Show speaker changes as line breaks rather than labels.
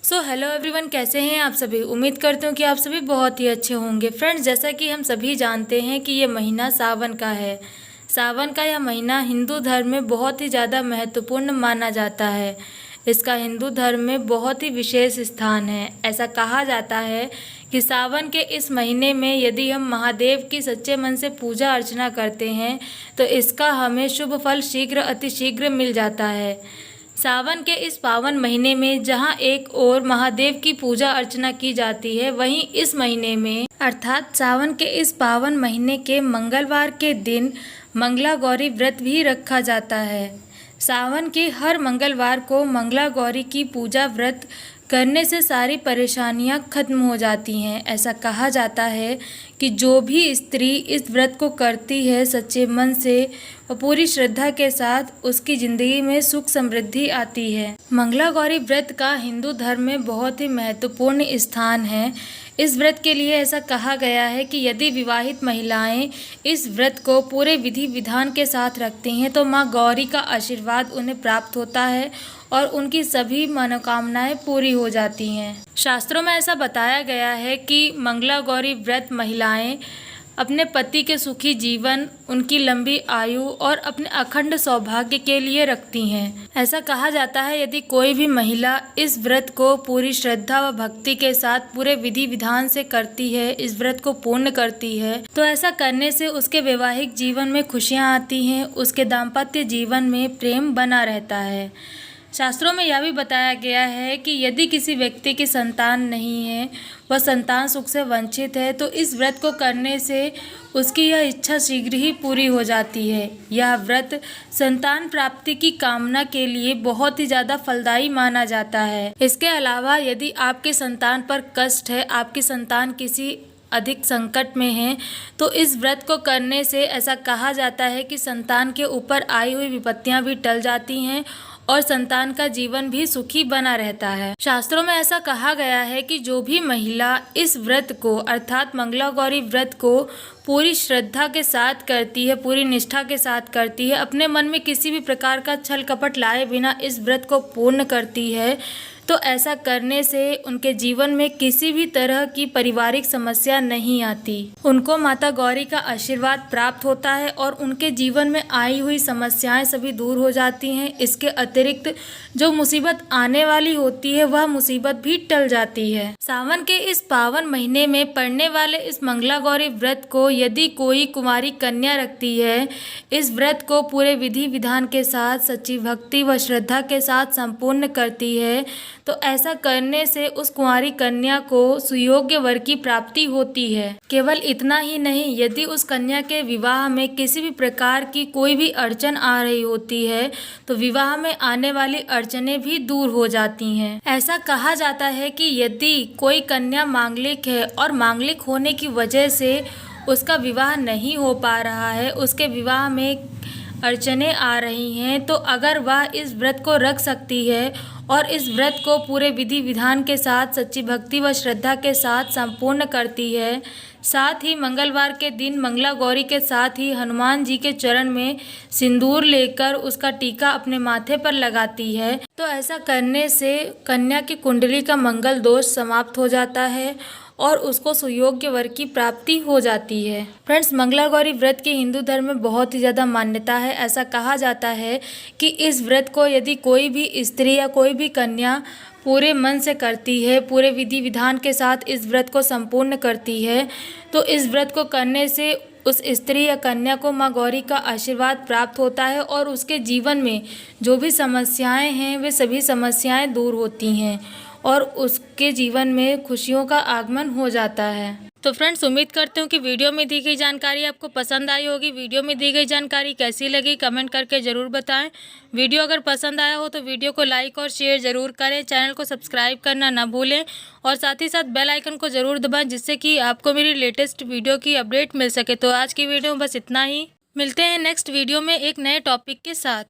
So hello everyone, कैसे हैं आप सभी। उम्मीद करती हूँ कि आप सभी बहुत ही अच्छे होंगे। फ्रेंड्स, जैसा कि हम सभी जानते हैं कि ये महीना सावन का है। सावन का यह महीना हिंदू धर्म में बहुत ही ज़्यादा महत्वपूर्ण माना जाता है। इसका हिंदू धर्म में बहुत ही विशेष स्थान है। ऐसा कहा जाता है कि सावन के इस महीने में यदि हम महादेव की सच्चे मन से पूजा अर्चना करते हैं तो इसका हमें शुभ फल शीघ्र अतिशीघ्र मिल जाता है। सावन के इस पावन महीने में जहां एक ओर महादेव की पूजा अर्चना की जाती है, वहीं इस महीने में अर्थात सावन के इस पावन महीने के मंगलवार के दिन मंगला गौरी व्रत भी रखा जाता है। सावन के हर मंगलवार को मंगला गौरी की पूजा व्रत करने से सारी परेशानियां खत्म हो जाती हैं। ऐसा कहा जाता है कि जो भी स्त्री इस व्रत को करती है सच्चे मन से और पूरी श्रद्धा के साथ, उसकी ज़िंदगी में सुख समृद्धि आती है। मंगला गौरी व्रत का हिंदू धर्म में बहुत ही महत्वपूर्ण स्थान है। इस व्रत के लिए ऐसा कहा गया है कि यदि विवाहित महिलाएं इस व्रत को पूरे विधि विधान के साथ रखती हैं तो मां गौरी का आशीर्वाद उन्हें प्राप्त होता है और उनकी सभी मनोकामनाएं पूरी हो जाती हैं। शास्त्रों में ऐसा बताया गया है कि मंगला गौरी व्रत महिलाएं अपने पति के सुखी जीवन, उनकी लंबी आयु और अपने अखंड सौभाग्य के लिए रखती हैं। ऐसा कहा जाता है यदि कोई भी महिला इस व्रत को पूरी श्रद्धा व भक्ति के साथ पूरे विधि विधान से करती है, इस व्रत को पूर्ण करती है, तो ऐसा करने से उसके वैवाहिक जीवन में खुशियां आती हैं, उसके दाम्पत्य जीवन में प्रेम बना रहता है। शास्त्रों में यह भी बताया गया है कि यदि किसी व्यक्ति की संतान नहीं है, वह संतान सुख से वंचित है, तो इस व्रत को करने से उसकी यह इच्छा शीघ्र ही पूरी हो जाती है। यह व्रत संतान प्राप्ति की कामना के लिए बहुत ही ज़्यादा फलदायी माना जाता है। इसके अलावा यदि आपके संतान पर कष्ट है, आपकी संतान किसी अधिक संकट में है, तो इस व्रत को करने से ऐसा कहा जाता है कि संतान के ऊपर आई हुई विपत्तियां भी टल जाती हैं और संतान का जीवन भी सुखी बना रहता है। शास्त्रों में ऐसा कहा गया है कि जो भी महिला इस व्रत को अर्थात मंगला गौरी व्रत को पूरी श्रद्धा के साथ करती है, पूरी निष्ठा के साथ करती है, अपने मन में किसी भी प्रकार का छल कपट लाए बिना इस व्रत को पूर्ण करती है, तो ऐसा करने से उनके जीवन में किसी भी तरह की पारिवारिक समस्या नहीं आती। उनको माता गौरी का आशीर्वाद प्राप्त होता है और उनके जीवन में आई हुई समस्याएं सभी दूर हो जाती हैं। इसके अतिरिक्त जो मुसीबत आने वाली होती है वह मुसीबत भी टल जाती है। सावन के इस पावन महीने में पड़ने वाले इस मंगला गौरी व्रत को यदि कोई कुंवारी कन्या रखती है, इस व्रत को पूरे विधि विधान के साथ सच्ची भक्ति व श्रद्धा के साथ संपूर्ण करती है, तो ऐसा करने से उस कुंवारी कन्या को सुयोग्य वर की प्राप्ति होती है। केवल इतना ही नहीं, यदि उस कन्या के विवाह में किसी भी प्रकार की कोई भी अड़चन आ रही होती है तो विवाह में आने वाली अड़चनें भी दूर हो जाती हैं। ऐसा कहा जाता है कि यदि कोई कन्या मांगलिक है और मांगलिक होने की वजह से उसका विवाह नहीं हो पा रहा है, उसके विवाह में अड़चनें आ रही हैं, तो अगर वह इस व्रत को रख सकती है और इस व्रत को पूरे विधि विधान के साथ सच्ची भक्ति व श्रद्धा के साथ संपूर्ण करती है, साथ ही मंगलवार के दिन मंगला गौरी के साथ ही हनुमान जी के चरण में सिंदूर लेकर उसका टीका अपने माथे पर लगाती है, तो ऐसा करने से कन्या की कुंडली का मंगल दोष समाप्त हो जाता है और उसको सुयोग्य वर की प्राप्ति हो जाती है। फ्रेंड्स, मंगला गौरी व्रत की हिंदू धर्म में बहुत ही ज़्यादा मान्यता है। ऐसा कहा जाता है कि इस व्रत को यदि कोई भी स्त्री या कोई भी कन्या पूरे मन से करती है, पूरे विधि विधान के साथ इस व्रत को संपूर्ण करती है, तो इस व्रत को करने से उस स्त्री या कन्या को माँ गौरी का आशीर्वाद प्राप्त होता है और उसके जीवन में जो भी समस्याएं हैं वे सभी समस्याएं दूर होती हैं और उसके जीवन में खुशियों का आगमन हो जाता है। तो फ्रेंड्स, उम्मीद करती हूँ कि वीडियो में दी गई जानकारी आपको पसंद आई होगी। वीडियो में दी गई जानकारी कैसी लगी कमेंट करके ज़रूर बताएं। वीडियो अगर पसंद आया हो तो वीडियो को लाइक और शेयर ज़रूर करें। चैनल को सब्सक्राइब करना ना भूलें और साथ ही साथ बेल आइकन को ज़रूर दबाएं, जिससे कि आपको मेरी लेटेस्ट वीडियो की अपडेट मिल सके। तो आज की वीडियो में बस इतना ही। मिलते हैं नेक्स्ट वीडियो में एक नए टॉपिक के साथ।